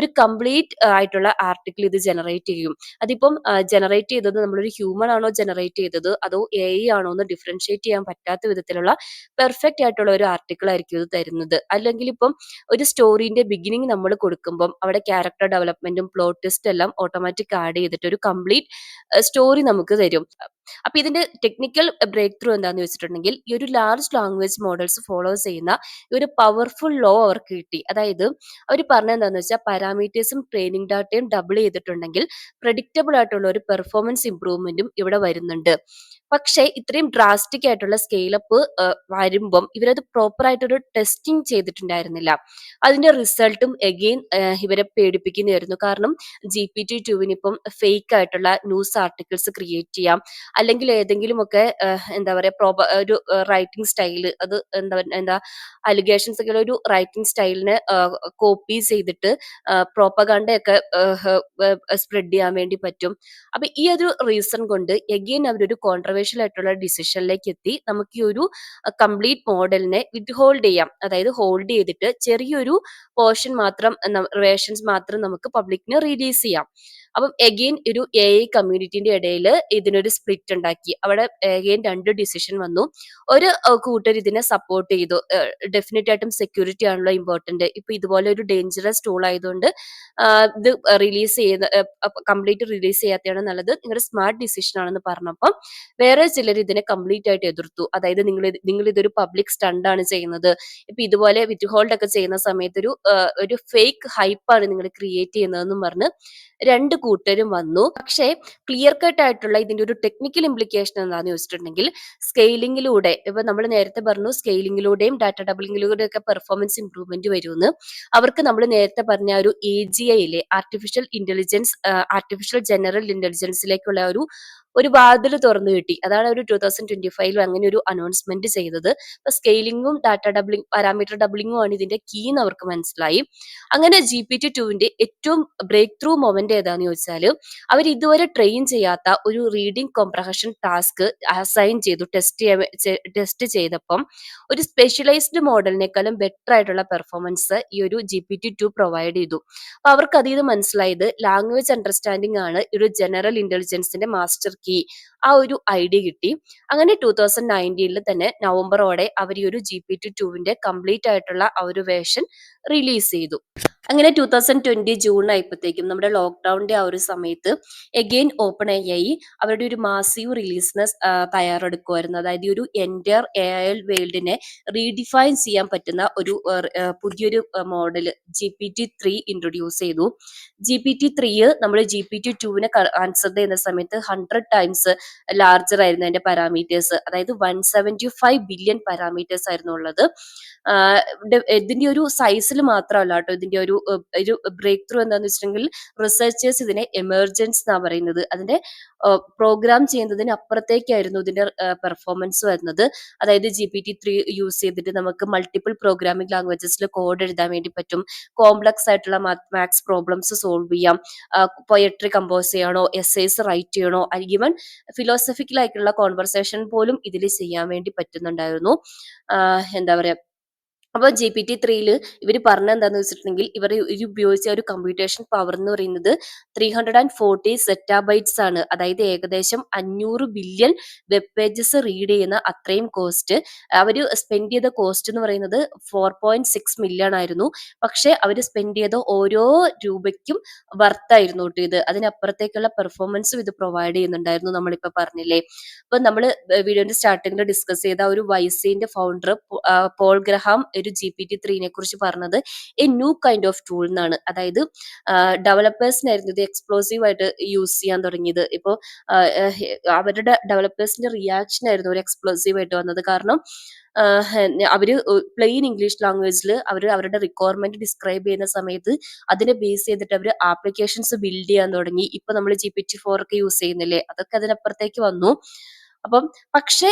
ഒരു കംപ്ലീറ്റ് ആയിട്ടുള്ള ആർട്ടിക്കിൾ ഇത് ജനറേറ്റ് ചെയ്യും. അതിപ്പം ജനറേറ്റ് ചെയ്തത് നമ്മളൊരു ഹ്യൂമൻ ആണോ ജനറേറ്റ് ചെയ്തത് അതോ AI ആണോ എന്ന് ഡിഫറൻഷിയേറ്റ് ചെയ്യാൻ പറ്റാത്ത വിധത്തിലുള്ള പെർഫെക്റ്റ് ആയിട്ടുള്ള ഒരു ആർട്ടിക്കിൾ ആയിരിക്കും ഇത് തരുന്നത്. അല്ലെങ്കിൽ ഇപ്പം ഒരു സ്റ്റോറിന്റെ ബിഗിനിങ് നമ്മൾ കൊടുക്കുമ്പം അവിടെ ക്യാരക്ടർ ഡെവലപ്മെന്റും പ്ലോട്ട് ട്വിസ്റ്റ് എല്ലാം ഓട്ടോമാറ്റിക് ആഡ് ചെയ്തിട്ട് ഒരു കംപ്ലീറ്റ് സ്റ്റോറി നമുക്ക് തരും. അപ്പൊ ഇതിന്റെ ടെക്നിക്കൽ ബ്രേക്ക് ത്രൂ എന്താന്ന് വെച്ചിട്ടുണ്ടെങ്കിൽ, ഈ ഒരു ലാർജ് ലാംഗ്വേജ് മോഡൽസ് ഫോളോ ചെയ്യുന്ന ഈ ഒരു പവർഫുൾ ലോ അവർക്ക് കിട്ടി. അതായത് അവർ പറഞ്ഞ എന്താന്ന് വെച്ചാൽ, പാരാമീറ്റേഴ്സും ട്രെയിനിങ് ഡാറ്റയും ഡബിൾ ചെയ്തിട്ടുണ്ടെങ്കിൽ പ്രഡിക്റ്റബിൾ ആയിട്ടുള്ള ഒരു പെർഫോമൻസ് ഇംപ്രൂവ്മെന്റും ഇവിടെ വരുന്നുണ്ട്. പക്ഷേ ഇത്രയും ഡ്രാസ്റ്റിക് ആയിട്ടുള്ള സ്കെയിലപ്പ് വരുമ്പം ഇവരത് പ്രോപ്പർ ആയിട്ടൊരു ടെസ്റ്റിംഗ് ചെയ്തിട്ടുണ്ടായിരുന്നില്ല. അതിന്റെ റിസൾട്ടും എഗെയിൻ ഇവരെ പേടിപ്പിക്കുന്നതായിരുന്നു. കാരണം GPT-2 ഇപ്പം ഫേക്ക് ആയിട്ടുള്ള ന്യൂസ് ആർട്ടിക്കിൾസ് ക്രിയേറ്റ് ചെയ്യാം, അല്ലെങ്കിൽ ഏതെങ്കിലുമൊക്കെ എന്താ പറയാ ഒരു റൈറ്റിംഗ് സ്റ്റൈല്, അത് എന്താ അലിഗേഷൻസ് ഒക്കെ ഉള്ള ഒരു റൈറ്റിംഗ് സ്റ്റൈലിനെ കോപ്പി ചെയ്തിട്ട് പ്രോപ്പഗാണ്ടയൊക്കെ സ്പ്രെഡ് ചെയ്യാൻ വേണ്ടി പറ്റും. അപ്പൊ ഈ ഒരു റീസൺ കൊണ്ട് എഗെയിൻ അവരൊരു കോൺട്രവേഴ്ഷ്യൽ ആയിട്ടുള്ള ഡിസിഷനിലേക്ക് എത്തി. നമുക്ക് ഈ ഒരു കംപ്ലീറ്റ് മോഡലിനെ വിത്ത് ഹോൾഡ് ചെയ്യാം, അതായത് ഹോൾഡ് ചെയ്തിട്ട് ചെറിയൊരു പോർഷൻ മാത്രം, വേർഷൻസ് മാത്രം നമുക്ക് പബ്ലിക്കിന് റിലീസ് ചെയ്യാം. അപ്പം എഗെയിൻ ഒരു AI കമ്മ്യൂണിറ്റിന്റെ ഇടയിൽ ഇതിനൊരു സ്പ്ലിറ്റ് ഉണ്ടാക്കി. അവിടെ എഗെയിൻ രണ്ട് ഡിസിഷൻ വന്നു. ഒരു കൂട്ടർ ഇതിനെ സപ്പോർട്ട് ചെയ്തു. ഡെഫിനറ്റ് ആയിട്ടും സെക്യൂരിറ്റി ആണല്ലോ ഇമ്പോർട്ടന്റ്. ഇപ്പൊ ഇതുപോലെ ഒരു ഡേഞ്ചറസ് ടൂൾ ആയതുകൊണ്ട് ഇത് റിലീസ് ചെയ്യുന്ന കംപ്ലീറ്റ് റിലീസ് ചെയ്യാത്തതാണ് നല്ലത്, നിങ്ങളുടെ സ്മാർട്ട് ഡിസിഷൻ ആണെന്ന് പറഞ്ഞപ്പം വേറെ ചിലർ ഇതിനെ കംപ്ലീറ്റ് ആയിട്ട് എതിർത്തു. അതായത് നിങ്ങൾ ഇതൊരു പബ്ലിക് സ്റ്റണ്ട് ആണ് ചെയ്യുന്നത്, ഇപ്പൊ ഇതുപോലെ വിത്ത് ഹോൾഡ് ഒക്കെ ചെയ്യുന്ന സമയത്ത് ഒരു ഫേക്ക് ഹൈപ്പാണ് നിങ്ങൾ ക്രിയേറ്റ് ചെയ്യുന്നതെന്നും പറഞ്ഞ് രണ്ട് കൂട്ടരും വന്നു. പക്ഷേ ക്ലിയർ കട്ട് ആയിട്ടുള്ള ഇതിന്റെ ഒരു ടെക്നിക്കൽ ഇംപ്ലിക്കേഷൻ എന്താണെന്ന് ചോദിച്ചിട്ടുണ്ടെങ്കിൽ, സ്കെയിലിംഗിലൂടെ, ഇപ്പൊ നമ്മൾ നേരത്തെ പറഞ്ഞു സ്കെയിലിംഗിലൂടെയും ഡാറ്റ ഡബിളിംഗിലൂടെയും ഒക്കെ പെർഫോമൻസ് ഇംപ്രൂവ്മെന്റ് വരുമെന്ന്. അവർക്ക് നമ്മൾ നേരത്തെ പറഞ്ഞ ഒരു AGI ആർട്ടിഫിഷ്യൽ ജനറൽ ഇന്റലിജൻസിലേക്കുള്ള ഒരു വാതിൽ തുറന്നു കിട്ടി. അതാണ് ഒരു 2025 അങ്ങനെ ഒരു അനൗൺസ്മെന്റ് ചെയ്തത്. അപ്പൊ സ്കെയിലിംഗും ഡാറ്റ ഡബിളിംഗ്, പാരാമീറ്റർ ഡബിളിംഗും ആണ് ഇതിന്റെ കീ എന്ന് അവർക്ക് മനസ്സിലായി. അങ്ങനെ GPT-2 ഏറ്റവും ബ്രേക്ക് ത്രൂ മൊമെന്റ് ഏതാന്ന് ചോദിച്ചാല്, അവർ ഇതുവരെ ട്രെയിൻ ചെയ്യാത്ത ഒരു റീഡിംഗ് കോംപ്രഹഷൻ ടാസ്ക് അസൈൻ ചെയ്തു. ടെസ്റ്റ് ചെയ്തപ്പം ഒരു സ്പെഷ്യലൈസ്ഡ് മോഡലിനേക്കാളും ബെറ്റർ ആയിട്ടുള്ള പെർഫോമൻസ് ഈ ഒരു GPT-2 പ്രൊവൈഡ് ചെയ്തു. അപ്പൊ അവർക്ക് അതിൽ മനസ്സിലായത് ലാംഗ്വേജ് അണ്ടർസ്റ്റാൻഡിംഗ് ആണ് ഒരു ജനറൽ ഇന്റലിജൻസിന്റെ മാസ്റ്റർ ഉണ്ടാക്കി, ആ ഒരു ഐഡിയ കിട്ടി. അങ്ങനെ 2019 തന്നെ നവംബറോടെ അവർ ഈ ഒരു GPT-2 കംപ്ലീറ്റ് ആയിട്ടുള്ള ആ ഒരു വേർഷൻ റിലീസ് ചെയ്തു. അങ്ങനെ 2020 ജൂൺ ആയപ്പോഴത്തേക്കും നമ്മുടെ ലോക്ക്ഡൌണിന്റെ ആ ഒരു സമയത്ത് എഗെയിൻ ഓപ്പൺ AI അവരുടെ ഒരു മാസീവ് റിലീസിന് തയ്യാറെടുക്കുമായിരുന്നു. അതായത് ഈ ഒരു എൻ്റയർ AI വേൾഡിനെ റീഡിഫൈൻ ചെയ്യാൻ പറ്റുന്ന ഒരു പുതിയൊരു മോഡൽ GPT-3 ഇൻട്രൊഡ്യൂസ് ചെയ്തു. GPT-3 നമ്മൾ GPT-2 കൺസിഡർ ചെയ്യുന്ന സമയത്ത് 100 ടൈംസ് ലാർജർ ആയിരുന്നു അതിന്റെ പാരാമീറ്റേഴ്സ്. അതായത് 175 ബില്യൺ പാരാമീറ്റേഴ്സ് ആയിരുന്നു ഉള്ളത്. ഇതിന്റെ ഒരു സൈസിൽ മാത്രമല്ല കേട്ടോ ഇതിന്റെ ഒരു ബ്രേക്ക് ത്രൂ എന്താണെന്ന് വെച്ചിട്ടുണ്ടെങ്കിൽ റിസർച്ചേഴ്സ് ഇതിനെ എമർജൻസ് എന്നാ പറയുന്നത്. അതിന്റെ പ്രോഗ്രാം ചെയ്യുന്നതിന് അപ്പുറത്തേക്കായിരുന്നു ഇതിന്റെ പെർഫോമൻസ് വരുന്നത്. അതായത് GPT-3 യൂസ് ചെയ്തിട്ട് നമുക്ക് മൾട്ടിപ്പിൾ പ്രോഗ്രാമിംഗ് ലാംഗ്വേജസിൽ കോഡ് എഴുതാൻ വേണ്ടി പറ്റും. കോംപ്ലക്സ് ആയിട്ടുള്ള മാത്സ് പ്രോബ്ലംസ് സോൾവ് ചെയ്യാം. പൊയട്രി കമ്പോസ് ചെയ്യണോ, എസ്സേസ് റൈറ്റ് ചെയ്യണോ, ഈവൻ ഫിലോസഫിക്കൽ ആയിട്ടുള്ള കോൺവെർസേഷൻ പോലും ഇതിൽ ചെയ്യാൻ വേണ്ടി പറ്റുന്നുണ്ടായിരുന്നു. എന്താ പറയാ, അപ്പോൾ GPT-3 ഇവർ പറഞ്ഞ എന്താന്ന് വെച്ചിട്ടുണ്ടെങ്കിൽ ഇവർ ഉപയോഗിച്ച ഒരു കമ്പ്യൂട്ടേഷൻ പവർ എന്ന് പറയുന്നത് 340 സെറ്റാബൈറ്റ്സ് ആണ്. അതായത് ഏകദേശം 500 ബില്യൺ വെബ് പേജസ് റീഡ് ചെയ്യുന്ന അത്രയും കോസ്റ്റ്. അവർ സ്പെൻഡ് ചെയ്ത കോസ്റ്റ് എന്ന് പറയുന്നത് 4.6 മില്യൺ ആയിരുന്നു. പക്ഷെ അവർ സ്പെൻഡ് ചെയ്ത ഓരോ രൂപയ്ക്കും വർത്തായിരുന്നു കേട്ടോ ഇത്. അതിനപ്പുറത്തേക്കുള്ള പെർഫോമൻസും ഇത് പ്രൊവൈഡ് ചെയ്യുന്നുണ്ടായിരുന്നു, നമ്മളിപ്പോൾ പറഞ്ഞില്ലേ. അപ്പൊ നമ്മൾ വീഡിയോന്റെ സ്റ്റാർട്ടിങ്ങിൽ ഡിസ്കസ് ചെയ്ത ഒരു വൈസിന്റെ ഫൗണ്ടർ പോൾ ഗ്രഹാം ഒരു GPT-3 കുറിച്ച് പറഞ്ഞത് A new kind of tool എന്നാണ്. അതായത് ഡെവലപ്പേഴ്സിനായിരുന്നു ഇത് എക്സ്പ്ലോസീവ് ആയിട്ട് യൂസ് ചെയ്യാൻ തുടങ്ങിയത്. ഇപ്പോൾ അവരുടെ ഡെവലപ്പേഴ്സിന്റെ റിയാക്ഷൻ ആയിരുന്നു ഒരു എക്സ്പ്ലോസീവ് ആയിട്ട് വന്നത്. കാരണം അവര് പ്ലെയിൻ ഇംഗ്ലീഷ് ലാംഗ്വേജിൽ അവരുടെ റിക്വയർമെന്റ് ഡിസ്ക്രൈബ് ചെയ്യുന്ന സമയത്ത് അതിനെ ബേസ് ചെയ്തിട്ട് അവർ ആപ്ലിക്കേഷൻസ് ബിൽഡ് ചെയ്യാൻ തുടങ്ങി. ഇപ്പൊ നമ്മൾ GPT-4 ഒക്കെ യൂസ് ചെയ്യുന്നില്ലേ, അതൊക്കെ അതിനപ്പുറത്തേക്ക് വന്നു. അപ്പം പക്ഷേ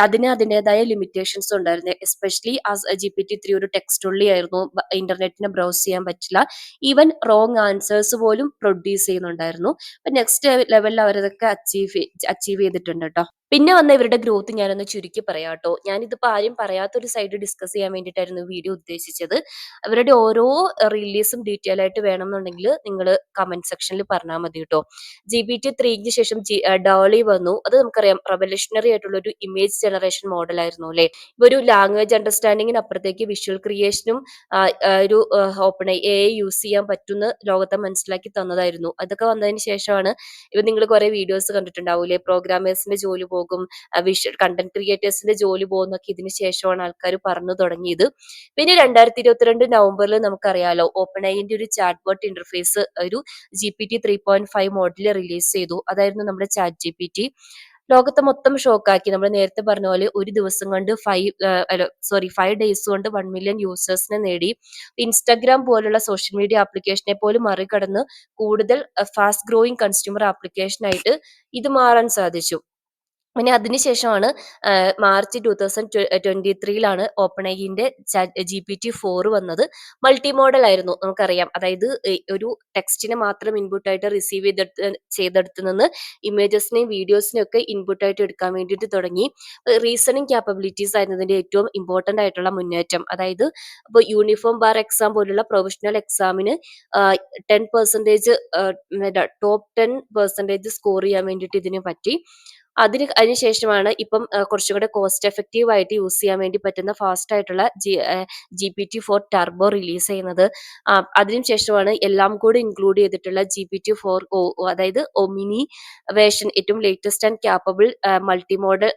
അതിന് അതിൻ്റെതായ ലിമിറ്റേഷൻസ് ഉണ്ടായിരുന്നു. എസ്പെഷ്യലി GPT-3 ഒരു ടെക്സ്റ്റ് ഉള്ളി ആയിരുന്നു, ഇന്റർനെറ്റിനെ ബ്രൗസ് ചെയ്യാൻ പറ്റില്ല. ഈവൻ റോങ് ആൻസേഴ്സ് പോലും പ്രൊഡ്യൂസ് ചെയ്യുന്നുണ്ടായിരുന്നു. നെക്സ്റ്റ് ലെവലിൽ അവരതൊക്കെ അച്ചീവ് ചെയ്തിട്ടുണ്ട് കേട്ടോ. പിന്നെ വന്ന ഇവരുടെ ഗ്രോത്ത് ഞാനൊന്ന് ചുരുക്കി പറയാം കേട്ടോ. ഞാനിതിപ്പോൾ ആരും പറയാത്തൊരു സൈഡ് ഡിസ്കസ് ചെയ്യാൻ വേണ്ടിയിട്ടായിരുന്നു വീഡിയോ ഉദ്ദേശിച്ചത്. അവരുടെ ഓരോ റിലീസും ഡീറ്റെയിൽ ആയിട്ട് വേണമെന്നുണ്ടെങ്കിൽ നിങ്ങൾ കമന്റ് സെക്ഷനിൽ പറഞ്ഞാൽ മതി കേട്ടോ. GPT-3 ശേഷം ഡോളി വന്നു. അത് നമുക്കറിയാം റെവല്യൂഷണറി ആയിട്ടുള്ള ഒരു ഇമേജ് ജനറേഷൻ മോഡൽ ആയിരുന്നു അല്ലെ. ഒരു ലാംഗ്വേജ് അണ്ടർസ്റ്റാൻഡിങ്ങിന് അപ്പുറത്തേക്ക് വിഷ്വൽ ക്രിയേഷനും ഒരു ഓപ്പൺ AI യൂസ് ചെയ്യാൻ പറ്റുന്ന ലോകത്തെ മനസ്സിലാക്കി തന്നതായിരുന്നു. അതൊക്കെ വന്നതിന് ശേഷമാണ് ഇപ്പൊ നിങ്ങൾ കുറെ വീഡിയോസ് കണ്ടിട്ടുണ്ടാവൂലേ, പ്രോഗ്രാമേഴ്സിന്റെ ജോലി പോകും, വിഷ്വൽ കണ്ടന്റ് ക്രിയേറ്റേഴ്സിന്റെ ജോലി പോകുന്നൊക്കെ ഇതിന് ശേഷമാണ് ആൾക്കാർ പറഞ്ഞു തുടങ്ങിയത്. പിന്നെ 2022 നവംബറിൽ നമുക്കറിയാലോ ഓപ്പൺ ഐന്റെ ഒരു ചാറ്റ് ബോട്ട് ഇന്റർഫേസ് ഒരു GPT-3.5 മോഡൽ റിലീസ് ചെയ്തു. അതായിരുന്നു നമ്മുടെ ചാറ്റ് GPT. ലോകത്തെ മൊത്തം ഷോക്കാക്കി. നമ്മൾ നേരത്തെ പറഞ്ഞ പോലെ ഒരു ദിവസം കൊണ്ട് 5 ഡേയ്സ് കൊണ്ട് 1 മില്യൺ യൂസേഴ്സിനെ നേടി. ഇൻസ്റ്റാഗ്രാം പോലുള്ള സോഷ്യൽ മീഡിയ ആപ്ലിക്കേഷനെ പോലും മറികടന്ന് കൂടുതൽ ഫാസ്റ്റ് ഗ്രോയിങ് കൺസ്യൂമർ ആപ്ലിക്കേഷൻ ആയിട്ട് ഇത് മാറാൻ സാധിച്ചു. പിന്നെ അതിനുശേഷമാണ് മാർച്ച് 2023 ഓപ്പൺ ഐന്റെ GPT-4 വന്നത്. മൾട്ടി മോഡൽ ആയിരുന്നു നമുക്കറിയാം. അതായത് ഒരു ടെക്സ്റ്റിനെ മാത്രം ഇൻപുട്ട് ആയിട്ട് റിസീവ് ചെയ്തെടുത്ത് നിന്ന് ഇമേജസിനെയും വീഡിയോസിനെയും ഒക്കെ ഇൻപുട്ട് ആയിട്ട് എടുക്കാൻ വേണ്ടിയിട്ട് തുടങ്ങി. റീസണിങ് ക്യാപ്പബിലിറ്റീസ് ആയിരുന്നു ഇതിന്റെ ഏറ്റവും ഇമ്പോർട്ടന്റ് ആയിട്ടുള്ള മുന്നേറ്റം. അതായത് ഇപ്പോൾ യൂണിഫോം ബാർ എക്സാം പോലുള്ള പ്രൊഫഷണൽ എക്സാമിന് 10% ടോപ്പ് 10% സ്കോർ ചെയ്യാൻ വേണ്ടിയിട്ട് ഇതിന് പറ്റി. അതിനുശേഷമാണ് ഇപ്പം കുറച്ചുകൂടെ കോസ്റ്റ് എഫക്റ്റീവ് ആയിട്ട് യൂസ് ചെയ്യാൻ വേണ്ടി പറ്റുന്ന ഫാസ്റ്റ് ആയിട്ടുള്ള GPT-4 ടർബോ റിലീസ് ചെയ്യുന്നത്. അതിനുശേഷമാണ് എല്ലാം കൂടി ഇൻക്ലൂഡ് ചെയ്തിട്ടുള്ള GPT-4 അതായത് ഒമിനി വേർഷൻ, ഏറ്റവും latest and capable multi model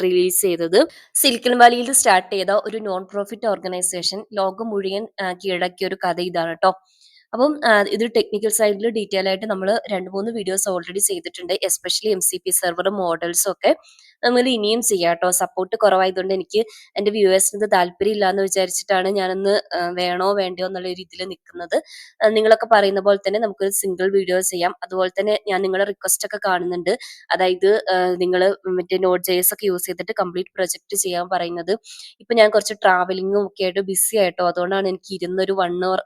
release ചെയ്തത്. സിലിക്കൺ വാലിയിൽ സ്റ്റാർട്ട് ചെയ്ത ഒരു നോൺ പ്രോഫിറ്റ് ഓർഗനൈസേഷൻ ലോകം മുഴുവൻ കീഴടക്കിയ ഒരു കഥ ഇതാണ് കേട്ടോ. അപ്പം ഇത് ടെക്നിക്കൽ സൈഡിൽ ഡീറ്റെയിൽ ആയിട്ട് നമ്മൾ 2-3 വീഡിയോസ് ഓൾറെഡി ചെയ്തിട്ടുണ്ട്. എസ്പെഷ്യലി MCP സെർവറും മോഡൽസും ഒക്കെ നമ്മൾ ഇനിയും ചെയ്യാം കേട്ടോ. സപ്പോർട്ട് കുറവായതുകൊണ്ട് എനിക്ക് എൻ്റെ വ്യൂവേഴ്സിന് ഇത് താല്പര്യം ഇല്ല എന്ന് വിചാരിച്ചിട്ടാണ് ഞാനൊന്ന് വേണോ വേണ്ടയോ എന്നുള്ള രീതിയിൽ നിൽക്കുന്നത്. നിങ്ങളൊക്കെ പറയുന്ന പോലെ തന്നെ നമുക്കൊരു സിംഗിൾ വീഡിയോ ചെയ്യാം. അതുപോലെ തന്നെ ഞാൻ നിങ്ങളുടെ റിക്വസ്റ്റ് ഒക്കെ കാണുന്നുണ്ട്. അതായത് നിങ്ങൾ മറ്റേ Node.js ഒക്കെ യൂസ് ചെയ്തിട്ട് കംപ്ലീറ്റ് പ്രൊജക്ട് ചെയ്യാൻ പറയുന്നത്. ഇപ്പൊ ഞാൻ കുറച്ച് ട്രാവലിങ്ങും ഒക്കെ ആയിട്ട് ബിസി ആയിട്ടോ, അതുകൊണ്ടാണ് എനിക്ക് ഇരുന്നൊരു 1 hour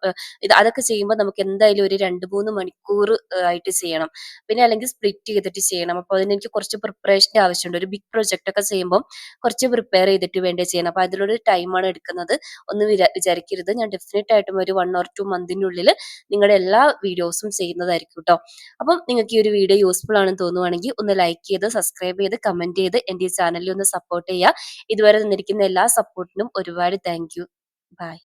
അതൊക്കെ ചെയ്യുമ്പോൾ ചെയ്യുമ്പോൾ നമുക്ക് എന്തായാലും ഒരു 2, 3 മണിക്കൂർ ആയിട്ട് ചെയ്യണം. പിന്നെ അല്ലെങ്കിൽ സ്പ്ലിറ്റ് ചെയ്തിട്ട് ചെയ്യണം. അപ്പോൾ അതിനെനിക്ക് കുറച്ച് പ്രിപ്പറേഷൻ്റെ ആവശ്യമുണ്ട്. ഒരു ബിഗ് പ്രൊജക്റ്റ് ഒക്കെ ചെയ്യുമ്പം കുറച്ച് പ്രിപ്പയർ ചെയ്തിട്ട് വേണ്ടേ ചെയ്യണം. അപ്പോൾ അതിലൊരു ടൈമാണ് എടുക്കുന്നത്. ഒന്നും വിചാരിക്കരുത്. ഞാൻ ഡെഫിനിറ്റ് ആയിട്ടും ഒരു 1 ഓർ 2 മന്തിനുള്ളിൽ നിങ്ങളുടെ എല്ലാ വീഡിയോസും ചെയ്യുന്നതായിരിക്കും ട്ടോ. അപ്പം നിങ്ങൾക്ക് ഈ ഒരു വീഡിയോ യൂസ്ഫുൾ ആണെന്ന് തോന്നുവാണെങ്കിൽ ഒന്ന് ലൈക്ക് ചെയ്ത്, സബ്സ്ക്രൈബ് ചെയ്ത്, കമന്റ് ചെയ്ത് എൻ്റെ ഈ ചാനലിൽ ഒന്ന് സപ്പോർട്ട് ചെയ്യുക. ഇതുവരെ തന്നിരിക്കുന്ന എല്ലാ സപ്പോർട്ടിനും ഒരുപാട് താങ്ക് യു. ബൈ.